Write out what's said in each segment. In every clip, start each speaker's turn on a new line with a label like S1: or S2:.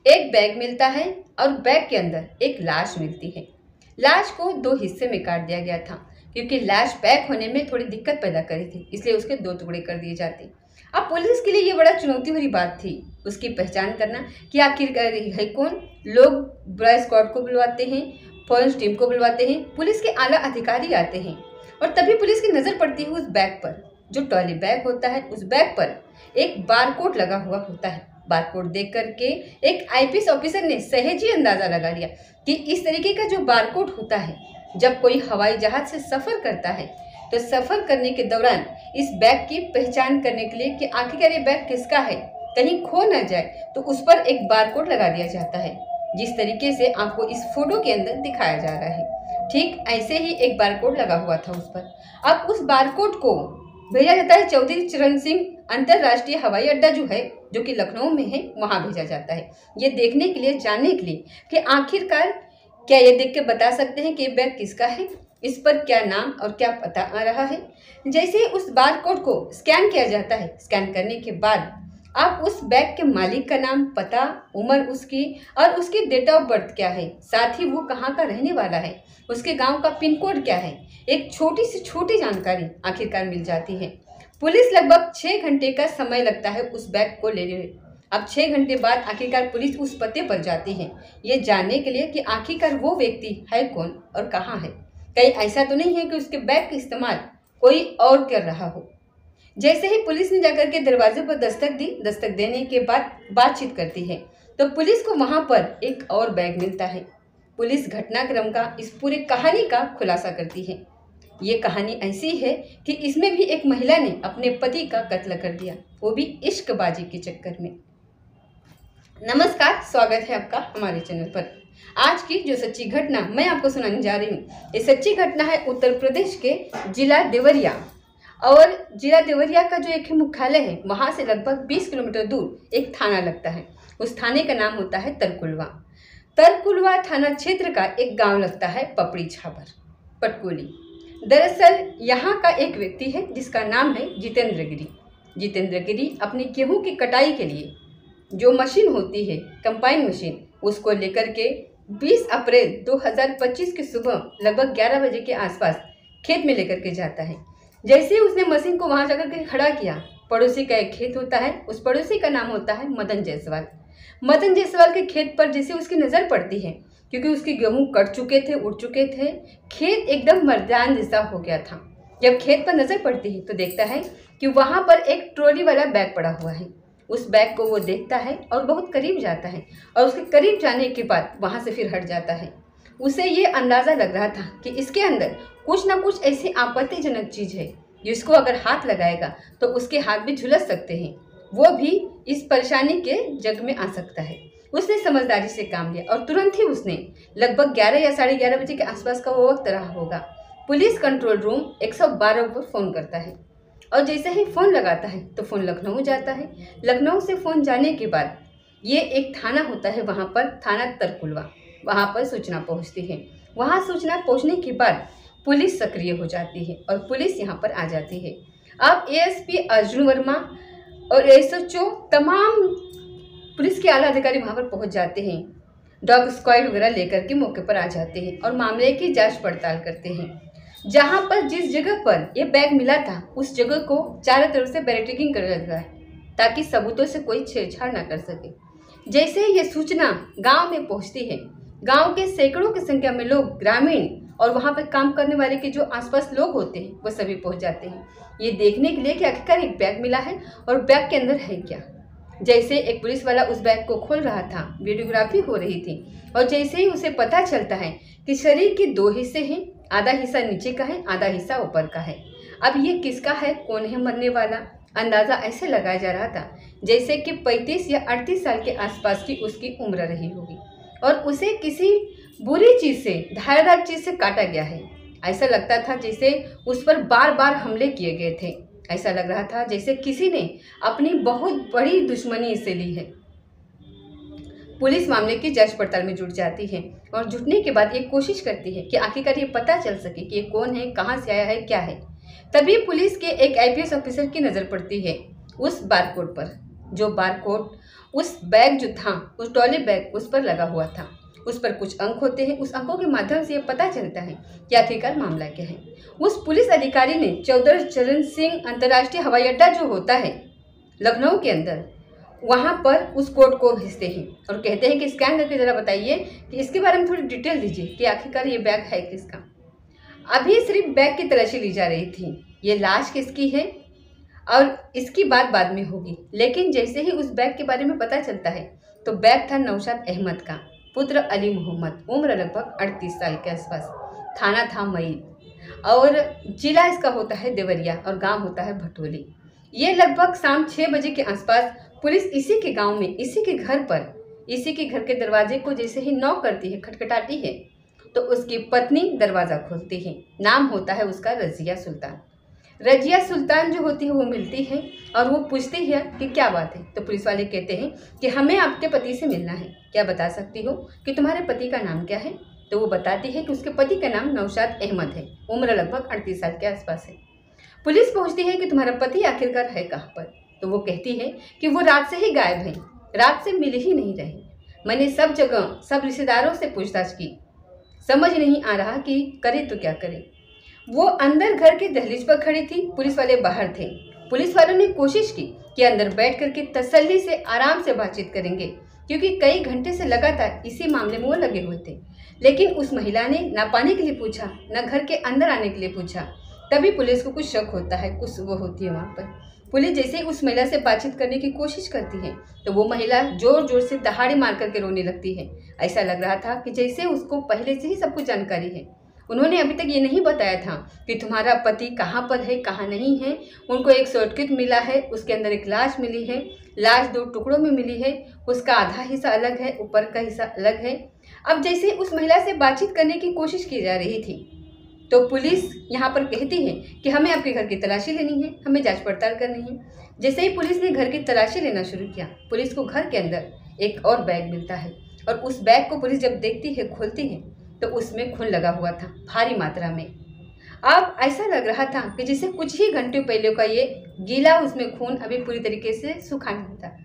S1: एक बैग मिलता है और बैग के अंदर एक लाश मिलती है। लाश को दो हिस्से में काट दिया गया था क्योंकि लाश पैक होने में थोड़ी दिक्कत पैदा करी थी, इसलिए उसके दो टुकड़े कर दिए जाते। अब पुलिस के लिए ये बड़ा चुनौती भरी बात थी उसकी पहचान करना कि आखिर है कौन। लोग ब्रा स्क्वाड को बुलवाते हैं, फॉरेंस टीम को बुलवाते हैं, पुलिस के आला अधिकारी आते हैं और तभी पुलिस की नज़र पड़ती है उस बैग पर। जो ट्रॉली बैग होता है उस बैग पर एक बारकोड लगा हुआ होता है। बारकोड देख करके एक आईपीएस ऑफिसर ने सहज ही अंदाजा लगा लिया कि इस तरीके का जो बारकोड होता है, जब कोई हवाई जहाज से सफर करता है तो सफर करने के दौरान इस बैग की पहचान करने के लिए कि आखिरकार ये बैग किसका है, कहीं खो न जाए, तो उस पर एक बारकोड लगा दिया जाता है, जिस तरीके से आपको इस फोटो के अंदर दिखाया जा रहा है। ठीक ऐसे ही एक बारकोड लगा हुआ था उस पर। अब उस बारकोड को भेजा जाता है चौधरी चरण सिंह अंतरराष्ट्रीय हवाई अड्डा जो कि लखनऊ में है, वहां भेजा जाता है ये देखने के लिए, जानने के लिए कि आखिरकार क्या ये देख के बता सकते हैं कि ये बैग किसका है, इस पर क्या नाम और क्या पता आ रहा है। जैसे ही उस बारकोड को स्कैन किया जाता है, स्कैन करने के बाद आप उस बैग के मालिक का नाम, पता, उम्र उसकी और उसकी डेट ऑफ बर्थ क्या है, साथ ही वो कहाँ का रहने वाला है, उसके गांव का पिन कोड क्या है, एक छोटी से छोटी जानकारी आखिरकार मिल जाती है। पुलिस लगभग 6 घंटे का समय लगता है उस बैग को लेने में। अब 6 घंटे बाद आखिरकार पुलिस उस पते पर जाती है ये जानने के लिए कि आखिरकार वो व्यक्ति है कौन और कहाँ है। कहीं ऐसा तो नहीं है कि उसके बैग का इस्तेमाल कोई और कर रहा हो। जैसे ही पुलिस ने जाकर के दरवाजे पर दस्तक दी, दस्तक देने के बाद बातचीत करती है तो पुलिस को वहां पर एक और बैग मिलता है। पुलिस घटनाक्रम का इस पूरे कहानी का खुलासा करती है। ये कहानी ऐसी है कि इसमें भी एक महिला ने अपने पति का कत्ल कर दिया, वो भी इश्कबाजी के चक्कर में। नमस्कार, स्वागत है आपका हमारे चैनल पर। आज की जो सच्ची घटना मैं आपको सुनाने जा रही हूँ, ये सच्ची घटना है उत्तर प्रदेश के जिला देवरिया। और जिला देवरिया का जो एक मुख्यालय है, वहाँ से लगभग 20 किलोमीटर दूर एक थाना लगता है। उस थाने का नाम होता है तरकुलवा। तरकुलवा थाना क्षेत्र का एक गांव लगता है पपड़ी छाबर, पटकोली। दरअसल यहाँ का एक व्यक्ति है जिसका नाम है जितेंद्र गिरी। जितेंद्र गिरी अपनी गेहूं की कटाई के लिए जो मशीन होती है, कंबाइन मशीन, उसको लेकर के 20 अप्रैल 2025 की सुबह लगभग 11 बजे के आसपास खेत में लेकर के जाता है। जैसे ही उसने मशीन को वहां जाकर के खड़ा किया, पड़ोसी का एक खेत होता है, उस पड़ोसी का नाम होता है मदन जायसवाल। मदन जायसवाल के खेत पर जैसे उसकी नज़र पड़ती है, क्योंकि उसके गेहूं कट चुके थे, उड़ चुके थे, खेत एकदम मर्दान जैसा हो गया था। जब खेत पर नज़र पड़ती है तो देखता है कि वहाँ पर एक ट्रॉली वाला बैग पड़ा हुआ है। उस बैग को वो देखता है और बहुत करीब जाता है और उसके करीब जाने के बाद वहाँ से फिर हट जाता है। उसे ये अंदाज़ा लग रहा था कि इसके अंदर कुछ ना कुछ ऐसी आपत्तिजनक चीज़ है जिसको अगर हाथ लगाएगा तो उसके हाथ भी झुलस सकते हैं, वो भी इस परेशानी के जग में आ सकता है। उसने समझदारी से काम लिया और तुरंत ही उसने लगभग 11 या 11:30 बजे के आसपास का वो वक्त रहा होगा, पुलिस कंट्रोल रूम 112 पर फ़ोन करता है। और जैसे ही फ़ोन लगाता है तो फ़ोन लखनऊ जाता है। लखनऊ से फ़ोन जाने के बाद ये एक थाना होता है, वहाँ पर थाना तरकुलवा, वहाँ पर सूचना पहुँचती है। वहाँ सूचना पहुँचने के बाद पुलिस सक्रिय हो जाती है और पुलिस यहाँ पर आ जाती है। अब एएसपी अर्जुन वर्मा और एसएचओ तमाम पुलिस के आला अधिकारी वहाँ पर पहुँच जाते हैं। डॉग स्क्वाड वगैरह लेकर के मौके पर आ जाते हैं और मामले की जांच पड़ताल करते हैं। जहाँ पर जिस जगह पर ये बैग मिला था उस जगह को चारों तरफ से बैरिकेडिंग कर दिया है ताकि सबूतों से कोई छेड़छाड़ ना कर सके। जैसे ये सूचना गांव में पहुंचती है, गांव के सैकड़ों की संख्या में लोग, ग्रामीण और वहाँ पर काम करने वाले के जो आसपास लोग होते हैं वो सभी पहुँच जाते हैं ये देखने के लिए कि आखिरकार एक बैग मिला है और बैग के अंदर है क्या। जैसे एक पुलिस वाला उस बैग को खोल रहा था, वीडियोग्राफी हो रही थी, और जैसे ही उसे पता चलता है कि शरीर के 2 हिस्से हैं, आधा हिस्सा नीचे का है, आधा हिस्सा ऊपर का है। अब ये किसका है, कौन है मरने वाला, अंदाज़ा ऐसे लगाया जा रहा था जैसे कि 35 या 38 साल के आसपास की उसकी उम्र रही होगी और उसे किसी बुरी चीज़ से, धारदार चीज़ से काटा गया है। ऐसा लगता था जैसे उस पर बार बार हमले किए गए थे। ऐसा लग रहा था जैसे किसी ने अपनी बहुत बड़ी दुश्मनी इससे ली है। पुलिस मामले की जांच पड़ताल में जुट जाती है और जुटने के बाद ये कोशिश करती है कि आखिरकार ये पता चल सके कि ये कौन है, कहाँ से आया है, क्या है। तभी पुलिस के एक आईपीएस ऑफिसर की नज़र पड़ती है उस बारकोड पर, जो बारकोड उस बैग जो था, उस ट्रॉली बैग उस पर लगा हुआ था। उस पर कुछ अंक होते हैं, उस अंकों के माध्यम से ये पता चलता है कि आखिरकार मामला क्या है। उस पुलिस अधिकारी ने चौधरी चरण सिंह अंतर्राष्ट्रीय हवाई अड्डा जो होता है लखनऊ के अंदर, वहाँ पर उस कोड को भेजते हैं और कहते हैं कि स्कैन करके ज़रा बताइए कि इसके बारे में थोड़ी डिटेल दीजिए कि आखिरकार ये बैग है किसका। अभी सिर्फ बैग की तलाशी ली जा रही थी, ये लाश किसकी है और इसकी बात बाद में होगी। लेकिन जैसे ही उस बैग के बारे में पता चलता है तो बैग था नौशाद अहमद का, पुत्र अली मोहम्मद, उम्र लगभग 38 साल के आसपास, थाना था मई और जिला इसका होता है देवरिया और गांव होता है भटोली। ये लगभग शाम 6 बजे के आसपास पुलिस इसी के गांव में, इसी के घर पर, इसी के घर के दरवाजे को जैसे ही नॉक करती है, खटखटाती है, तो उसकी पत्नी दरवाज़ा खोलती है। नाम होता है उसका रजिया सुल्तान। रजिया सुल्तान जो होती है वो मिलती है और वो पूछती है कि क्या बात है। तो पुलिस वाले कहते हैं कि हमें आपके पति से मिलना है, क्या बता सकती हो कि तुम्हारे पति का नाम क्या है। तो वो बताती है कि उसके पति का नाम नौशाद अहमद है, उम्र लगभग 38 साल के आसपास है। पुलिस पूछती है कि तुम्हारा पति आखिरकार है कहाँ पर। तो वो कहती है कि वो रात से ही गायब है, रात से मिल ही नहीं रहे। मैंने सब जगह, सब रिश्तेदारों से पूछताछ की, समझ नहीं आ रहा कि करे तो क्या करे। वो अंदर घर के दहलीज पर खड़ी थी, पुलिस वाले बाहर थे। पुलिस वालों ने कोशिश की कि अंदर बैठ करके तसल्ली से आराम से बातचीत करेंगे, क्योंकि कई घंटे से लगातार इसी मामले में वो लगे हुए थे। लेकिन उस महिला ने ना पानी के लिए पूछा, ना घर के अंदर आने के लिए पूछा। तभी पुलिस को कुछ शक होता है, कुछ वो होती है वहाँ पर। पुलिस जैसे ही उस महिला से बातचीत करने की कोशिश करती है तो वो महिला जोर जोर से दहाड़ी मार करके रोने लगती है। ऐसा लग रहा था कि जैसे उसको पहले से ही सब कुछ जानकारी है। उन्होंने अभी तक ये नहीं बताया था कि तुम्हारा पति कहाँ पर है, कहाँ नहीं है। उनको एक सर्टिफिकेट मिला है, उसके अंदर एक लाश मिली है, लाश 2 टुकड़ों में मिली है, उसका आधा हिस्सा अलग है, ऊपर का हिस्सा अलग है। अब जैसे उस महिला से बातचीत करने की कोशिश की जा रही थी तो पुलिस यहाँ पर कहती है कि हमें आपके घर की तलाशी लेनी है, हमें जांच पड़ताल करनी है। जैसे ही पुलिस ने घर की तलाशी लेना शुरू किया, पुलिस को घर के अंदर एक और बैग मिलता है और उस बैग को पुलिस जब देखती है, खोलती है, तो उसमें खून लगा हुआ था भारी मात्रा में। अब ऐसा लग रहा था कि जैसे कुछ ही घंटे पहले का ये गीला उसमें खून अभी पूरी तरीके से सूखा नहीं था।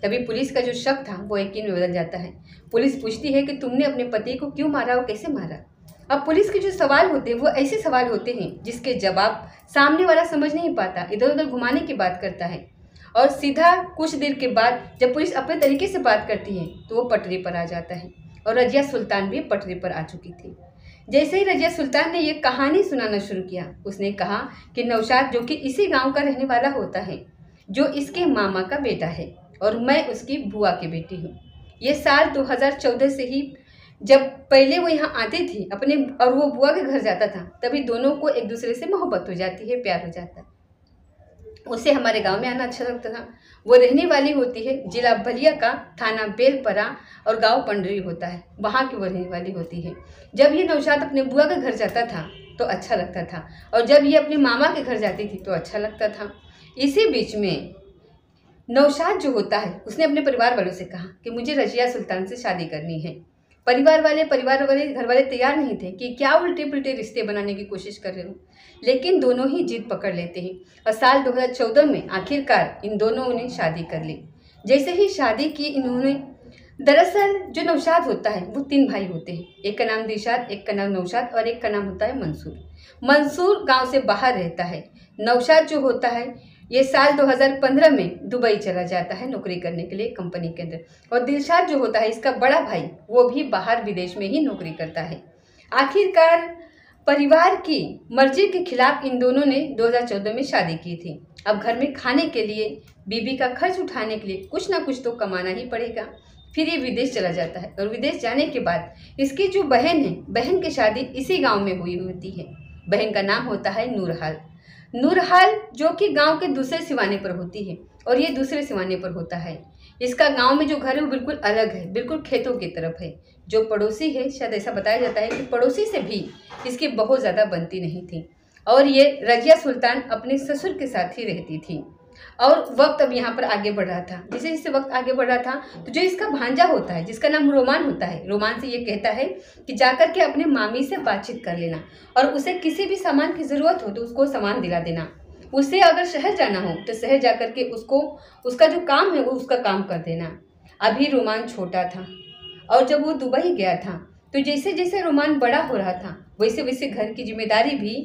S1: तभी पुलिस का जो शक था वो यकीन में बदल जाता है। पुलिस पूछती है कि तुमने अपने पति को क्यों मारा और कैसे मारा। अब पुलिस के जो सवाल होते हैं वो ऐसे सवाल होते हैं जिसके जवाब सामने वाला समझ नहीं पाता, इधर उधर घुमाने की बात करता है और सीधा कुछ देर के बाद जब पुलिस अपने तरीके से बात करती है तो वो पटरी पर आ जाता है। और रजिया सुल्तान भी पटरी पर आ चुकी थी। जैसे ही रजिया सुल्तान ने ये कहानी सुनाना शुरू किया, उसने कहा कि नौशाद जो कि इसी गाँव का रहने वाला होता है, जो इसके मामा का बेटा है और मैं उसकी बुआ की बेटी हूँ। ये साल 2014 से ही जब पहले वो यहाँ आती थी अपने और वो बुआ के घर जाता था, तभी दोनों को एक दूसरे से मोहब्बत हो जाती है, प्यार हो जाता है। उसे हमारे गांव में आना अच्छा लगता था। वो रहने वाली होती है जिला बलिया का, थाना बेलपरा और गांव पंडरी होता है, वहाँ की वो रहने वाली होती है। जब ये नौशाद अपने बुआ के घर जाता था तो अच्छा लगता था और जब ये अपने मामा के घर जाती थी तो अच्छा लगता था। इसी बीच में नौशाद जो होता है उसने अपने परिवार वालों से कहा कि मुझे रजिया सुल्तान से शादी करनी है। परिवार वाले घर वाले तैयार नहीं थे कि क्या उल्टे पुल्टे रिश्ते बनाने की कोशिश कर रहे हो, लेकिन दोनों ही जिद पकड़ लेते हैं और साल 2014 में आखिरकार इन दोनों ने शादी कर ली। जैसे ही शादी की इन्होंने, दरअसल जो नौशाद होता है वो 3 भाई होते हैं, एक का नाम दिलशाद, एक का नाम नौशाद और एक का नाम होता है मंसूर। मंसूर गाँव से बाहर रहता है। नौशाद जो होता है ये साल 2015 में दुबई चला जाता है नौकरी करने के लिए कंपनी के अंदर, और दिलशाद जो होता है इसका बड़ा भाई वो भी बाहर विदेश में ही नौकरी करता है। आखिरकार परिवार की मर्जी के खिलाफ इन दोनों ने 2014 में शादी की थी। अब घर में खाने के लिए, बीबी का खर्च उठाने के लिए कुछ ना कुछ तो कमाना ही पड़ेगा। फिर ये विदेश चला जाता है और विदेश जाने के बाद इसकी जो बहन है, बहन की शादी इसी गाँव में हुई होती है। बहन का नाम होता है नूरहाल। नूरहाल जो कि गांव के दूसरे सिवाने पर होती है और ये दूसरे सिवाने पर होता है। इसका गांव में जो घर है वो बिल्कुल अलग है, बिल्कुल खेतों की तरफ है। जो पड़ोसी है, शायद ऐसा बताया जाता है कि पड़ोसी से भी इसकी बहुत ज़्यादा बनती नहीं थी और ये रजिया सुल्तान अपने ससुर के साथ ही रहती थी। और वक्त अब यहाँ पर आगे बढ़ रहा था। जैसे जैसे वक्त आगे बढ़ रहा था तो जो इसका भांजा होता है जिसका नाम रोमान होता है, रोमान से ये कहता है कि जाकर के अपने मामी से बातचीत कर लेना और उसे किसी भी सामान की ज़रूरत हो तो उसको सामान दिला देना। उसे अगर शहर जाना हो तो शहर जाकर के उसको उसका जो काम है वो उसका काम कर देना। अभी रोमान छोटा था और जब वो दुबई गया था तो जैसे जैसे रोमान बड़ा हो रहा था वैसे वैसे घर की जिम्मेदारी भी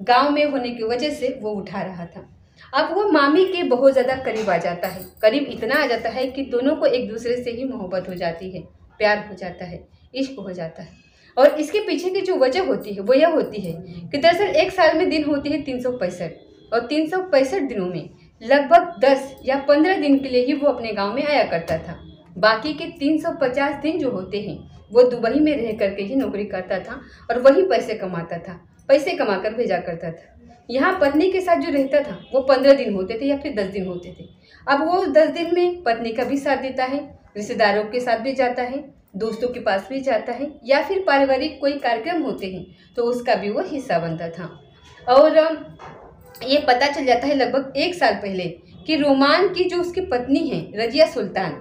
S1: गांव में होने की वजह से वो उठा रहा था। अब वो मामी के बहुत ज़्यादा करीब आ जाता है, करीब इतना आ जाता है कि दोनों को एक दूसरे से ही मोहब्बत हो जाती है, प्यार हो जाता है, इश्क हो जाता है। और इसके पीछे की जो वजह होती है वो यह होती है कि दरअसल एक साल में दिन होती है 365 और 365 दिनों में लगभग 10 या 15 दिन के लिए ही वो अपने गांव में आया करता था। बाकी के 350 दिन जो होते हैं वो दुबई में रह करके ही नौकरी करता था और वही पैसे कमाता था, पैसे कमाकर भेजा करता था। यहाँ पत्नी के साथ जो रहता था वो 15 दिन होते थे या फिर 10 दिन होते थे। अब वो 10 दिन में पत्नी का भी साथ देता है, रिश्तेदारों के साथ भी जाता है, दोस्तों के पास भी जाता है, या फिर पारिवारिक कोई कार्यक्रम होते हैं तो उसका भी वो हिस्सा बनता था। और ये पता चल जाता है लगभग एक साल पहले कि रोमान की जो उसकी पत्नी है रजिया सुल्तान,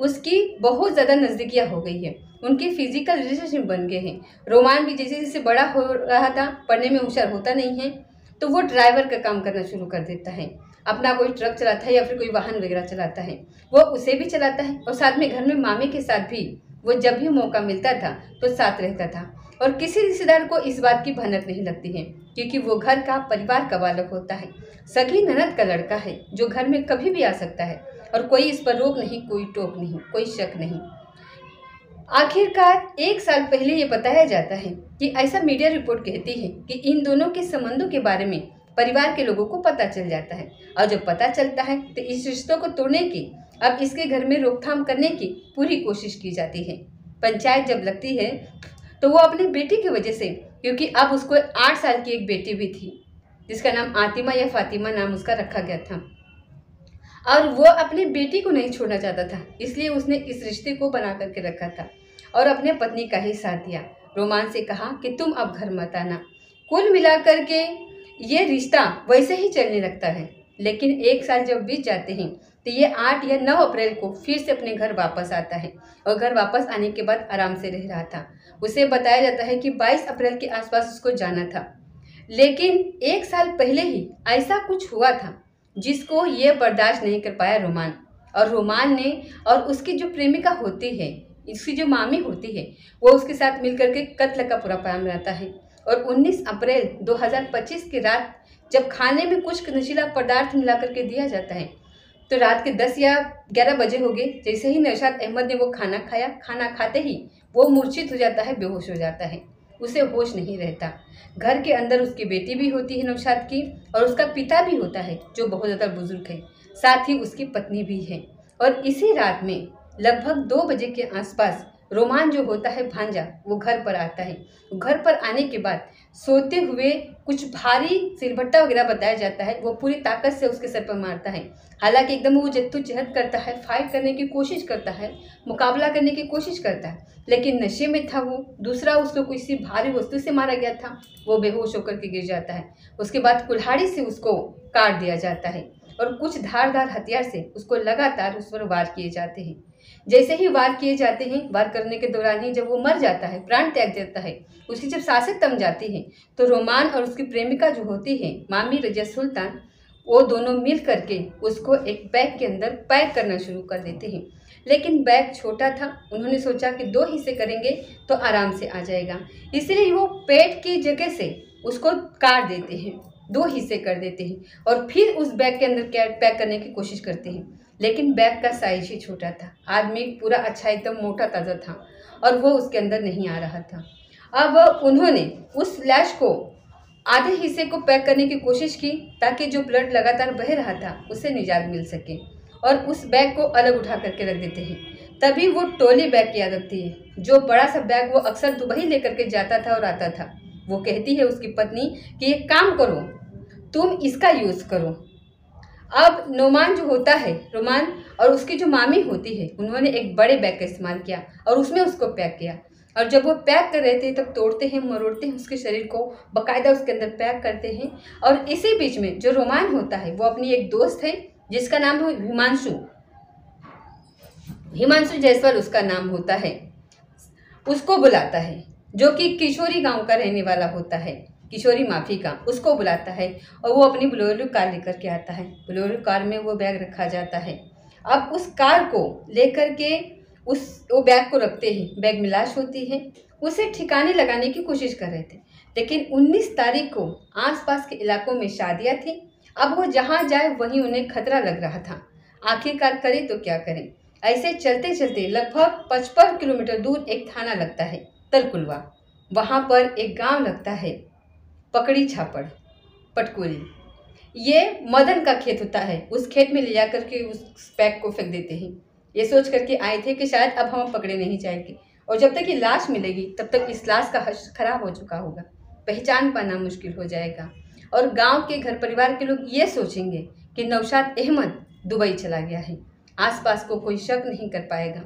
S1: उसकी बहुत ज़्यादा नज़दीकियाँ हो गई है, उनके फिजिकल रिलेशनशिप बन गए हैं। रोमान भी जैसे जैसे बड़ा हो रहा था, पढ़ने में होशियार होता नहीं है, तो वो ड्राइवर का काम करना शुरू कर देता है। अपना कोई ट्रक चलाता है या फिर कोई वाहन वगैरह चलाता है, वो उसे भी चलाता है और साथ में घर में मामी के साथ भी वो जब भी मौका मिलता था तो साथ रहता था। और किसी रिश्तेदार को इस बात की भनक नहीं लगती है क्योंकि वो घर का परिवार का बालक होता है, सगी ननद का लड़का है जो घर में कभी भी आ सकता है और कोई इस पर रोक नहीं, कोई टोक नहीं, कोई शक नहीं। आखिरकार एक साल पहले ये बताया जाता है कि ऐसा मीडिया रिपोर्ट कहती है कि इन दोनों के संबंधों के बारे में परिवार के लोगों को पता चल जाता है और जब पता चलता है तो इस रिश्तों को तोड़ने की, अब इसके घर में रोकथाम करने की पूरी कोशिश की जाती है। पंचायत जब लगती है तो वो अपनी बेटी की वजह से, क्योंकि अब उसको 8 साल की एक बेटी भी थी जिसका नाम आतिमा या फातिमा नाम उसका रखा गया था, और वो अपनी बेटी को नहीं छोड़ना चाहता था, इसलिए उसने इस रिश्ते को बना करके रखा था और अपने पत्नी का ही साथ दिया। रोमान से कहा कि तुम अब घर मत आना। कुल मिलाकर के ये रिश्ता वैसे ही चलने लगता है, लेकिन एक साल जब बीत जाते हैं तो ये 8 या 9 अप्रैल को फिर से अपने घर वापस आता है और घर वापस आने के बाद आराम से रह रहा था। उसे बताया जाता है कि 22 अप्रैल के आसपास उसको जाना था, लेकिन एक साल पहले ही ऐसा कुछ हुआ था जिसको ये बर्दाश्त नहीं कर पाया रोमान। और रोमान ने और उसकी जो प्रेमिका होती है, इसकी जो मामी होती है, वो उसके साथ मिलकर के कत्ल का पूरा प्लान बनाता है। और 19 अप्रैल 2025 की रात जब खाने में कुछ नशीला पदार्थ मिला करके दिया जाता है तो रात के 10 या 11 बजे हो गए। जैसे ही नौशाद अहमद ने वो खाना खाया, खाना खाते ही वो मूर्छित हो जाता है, बेहोश हो जाता है, उसे होश नहीं रहता। घर के अंदर उसकी बेटी भी होती है नौशाद की, और उसका पिता भी होता है जो बहुत ज़्यादा बुजुर्ग है, साथ ही उसकी पत्नी भी है। और इसी रात में लगभग 2 बजे के आसपास रोमान जो होता है भांजा, वो घर पर आता है। घर पर आने के बाद सोते हुए कुछ भारी सिलबट्टा वगैरह बताया जाता है, वो पूरी ताकत से उसके सर पर मारता है। हालांकि एकदम वो जद्दोजहद करता है, फाइट करने की कोशिश करता है, मुकाबला करने की कोशिश करता है, लेकिन नशे में था वो। दूसरा, उसको किसी भारी वस्तु से मारा गया था, वो बेहोश होकर के गिर जाता है। उसके बाद कुल्हाड़ी से उसको काट दिया जाता है और कुछ धारदार हथियार से उसको लगातार उस पर वार किए जाते हैं। जैसे ही वार किए जाते हैं, वार करने के दौरान ही जब वो मर जाता है, प्राण त्याग देता है, उसकी जब सांसें थम जाती हैं तो रोमान और उसकी प्रेमिका जो होती है मामी रजिया सुल्तान, वो दोनों मिल करके उसको एक बैग के अंदर पैक करना शुरू कर देते हैं। लेकिन बैग छोटा था, उन्होंने सोचा कि 2 हिस्से करेंगे तो आराम से आ जाएगा, इसलिए वो पेट की जगह से उसको काट देते हैं, 2 हिस्से कर देते हैं और फिर उस बैग के अंदर पैक करने की कोशिश करते हैं। लेकिन बैग का साइज ही छोटा था, आदमी पूरा अच्छा एकदम मोटा ताज़ा था और वो उसके अंदर नहीं आ रहा था। अब उन्होंने उस लैश को आधे हिस्से को पैक करने की कोशिश की ताकि जो ब्लड लगातार बह रहा था उससे निजात मिल सके, और उस बैग को अलग उठा करके रख देते हैं। तभी वो टोली बैग की आदत थी, जो बड़ा सा बैग वो अक्सर दुबई लेकर के जाता था और आता था। वो कहती है उसकी पत्नी कि एक काम करो, तुम इसका यूज़ करो। अब नोमान जो होता है, रोमान और उसकी जो मामी होती है, उन्होंने एक बड़े बैग का इस्तेमाल किया और उसमें उसको पैक किया। और जब वो पैक कर रहे थे तब तोड़ते हैं, मरोड़ते हैं उसके शरीर को, बाकायदा उसके अंदर पैक करते हैं। और इसी बीच में जो रोमान होता है वो अपनी एक दोस्त है जिसका नाम है हिमांशु जायसवाल उसका नाम होता है, उसको बुलाता है, जो कि किशोरी गांव का रहने वाला होता है, किशोरी माफी का, उसको बुलाता है और वो अपनी बोलेरो कार लेकर के आता है। बोलेरो कार में वो बैग रखा जाता है अब उस कार को लेकर के वो बैग को रखते हैं, बैग में लाश होती है। उसे ठिकाने लगाने की कोशिश कर रहे थे, लेकिन 19 तारीख को आसपास के इलाकों में शादियां थी। अब वो जहां जाए वहीं उन्हें खतरा लग रहा था। आखिरकार करें तो क्या करें। ऐसे चलते चलते लगभग 55 किलोमीटर दूर एक थाना लगता है, तलकुलवा। वहां पर एक गांव लगता है, पकड़ी छापड़ पटकोली। ये मदन का खेत होता है। उस खेत में ले जाकर के उस बैग को फेंक देते हैं। ये सोच करके आए थे कि शायद अब हम पकड़े नहीं जाएंगे, और जब तक ये लाश मिलेगी तब तक इस लाश का हश्र खराब हो चुका होगा, पहचान पाना मुश्किल हो जाएगा। और गांव के घर परिवार के लोग ये सोचेंगे कि नौशाद अहमद दुबई चला गया है। आसपास को कोई शक नहीं कर पाएगा।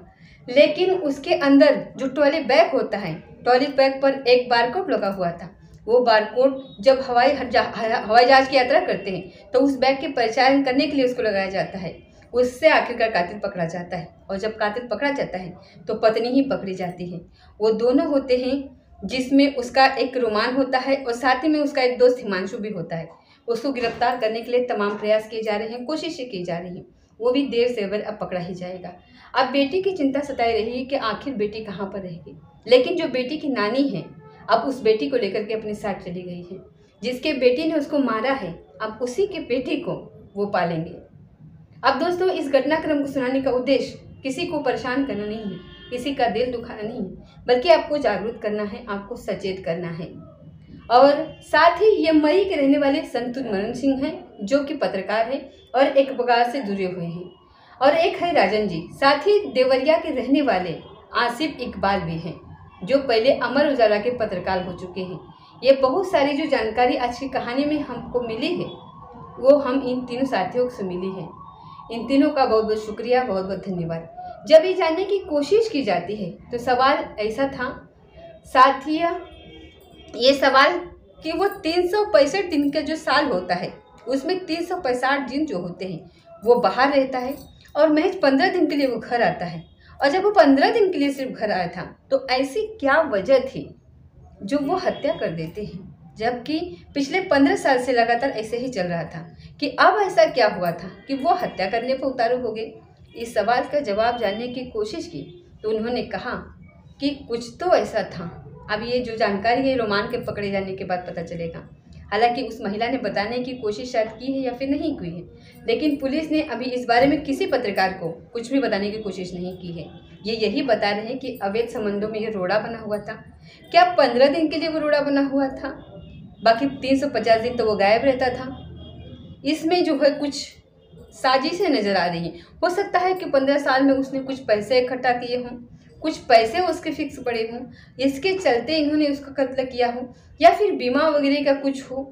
S1: लेकिन उसके अंदर जो ट्रॉली बैग होता है, ट्रॉली बैग पर एक बारकोड लगा हुआ था। वो बारकोड जब हवाई जहाज की यात्रा करते हैं तो उस बैग की पहचान करने के लिए उसको लगाया जाता है। उससे आखिरकार कातिल पकड़ा जाता है, और जब कातिल पकड़ा जाता है तो पत्नी ही पकड़ी जाती है। वो दोनों होते हैं जिसमें उसका एक रोमान होता है और साथ ही में उसका एक दोस्त हिमांशु भी होता है। उसको गिरफ्तार करने के लिए तमाम प्रयास किए जा रहे हैं, कोशिशें की जा रही हैं। वो भी देर से अगर अब पकड़ा ही जाएगा। अब बेटी की चिंता सताई रही है कि आखिर बेटी कहाँ पर रहेगी। लेकिन जो बेटी की नानी है अब उस बेटी को लेकर के अपने साथ चली गई है। जिसके बेटी ने उसको मारा है, अब उसी के बेटी को वो पालेंगे। अब दोस्तों, इस घटनाक्रम को सुनाने का उद्देश्य किसी को परेशान करना नहीं है, किसी का दिल दुखाना नहीं है, बल्कि आपको जागरूक करना है, आपको सचेत करना है। और साथ ही ये मई के रहने वाले संतुर मरण सिंह हैं, जो कि पत्रकार हैं और एक बगार से जुड़े हुए हैं, और एक है राजन जी, साथ ही देवरिया के रहने वाले आसिफ इकबाल भी हैं, जो पहले अमर उजाला के पत्रकार हो चुके हैं। ये बहुत सारी जो जानकारी आज की कहानी में हमको मिली है वो हम इन तीनों साथियों से मिली है। इन तीनों का बहुत बहुत शुक्रिया, बहुत बहुत धन्यवाद। जब ये जानने की कोशिश की जाती है तो सवाल ऐसा था साथिया, ये सवाल कि वो 365 दिन का जो साल होता है उसमें 365 दिन जो होते हैं वो बाहर रहता है, और महज 15 दिन के लिए वो घर आता है। और जब वो 15 दिन के लिए सिर्फ घर आया था तो ऐसी क्या वजह थी जो वो हत्या कर देते हैं, जबकि पिछले 15 साल से लगातार ऐसे ही चल रहा था कि अब ऐसा क्या हुआ था कि वो हत्या करने पर उतारू हो गए। इस सवाल का जवाब जानने की कोशिश की तो उन्होंने कहा कि कुछ तो ऐसा था। अब ये जो जानकारी है रोमान के पकड़े जाने के बाद पता चलेगा। हालांकि उस महिला ने बताने की कोशिश शायद की है या फिर नहीं की है, लेकिन पुलिस ने अभी इस बारे में किसी पत्रकार को कुछ भी बताने की कोशिश नहीं की है। ये यही बता रहे हैं कि अवैध संबंधों में ये रोड़ा बना हुआ था। क्या 15 दिन के लिए वो रोड़ा बना हुआ था, बाकी 350 दिन तो वो गायब रहता था। इसमें जो है कुछ साजिशें नजर आ रही हैं। हो सकता है कि 15 साल में उसने कुछ पैसे इकट्ठा किए हों, कुछ पैसे उसके फिक्स पड़े हों, इसके चलते इन्होंने उसका कत्ल किया हो, या फिर बीमा वगैरह का कुछ हो।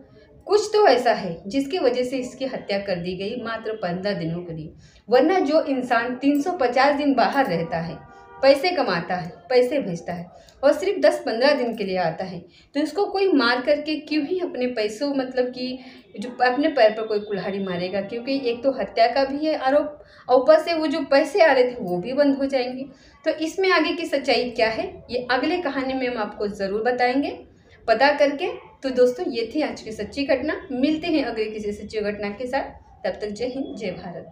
S1: कुछ तो ऐसा है जिसकी वजह से इसकी हत्या कर दी गई मात्र 15 दिनों के लिए। वरना जो इंसान 350 दिन बाहर रहता है, पैसे कमाता है, पैसे भेजता है और सिर्फ 10-15 दिन के लिए आता है, तो इसको कोई मार करके क्यों ही अपने पैसों मतलब कि जो अपने पैर पर कोई कुल्हाड़ी मारेगा। क्योंकि एक तो हत्या का भी है आरोप, और ऊपर से वो जो पैसे आ रहे थे वो भी बंद हो जाएंगे। तो इसमें आगे की सच्चाई क्या है ये अगले कहानी में हम आपको ज़रूर बताएंगे पता करके। तो दोस्तों, ये थी आज की सच्ची घटना। मिलते हैं अगले किसी सच्ची घटना के साथ। तब तक जय हिंद, जय भारत।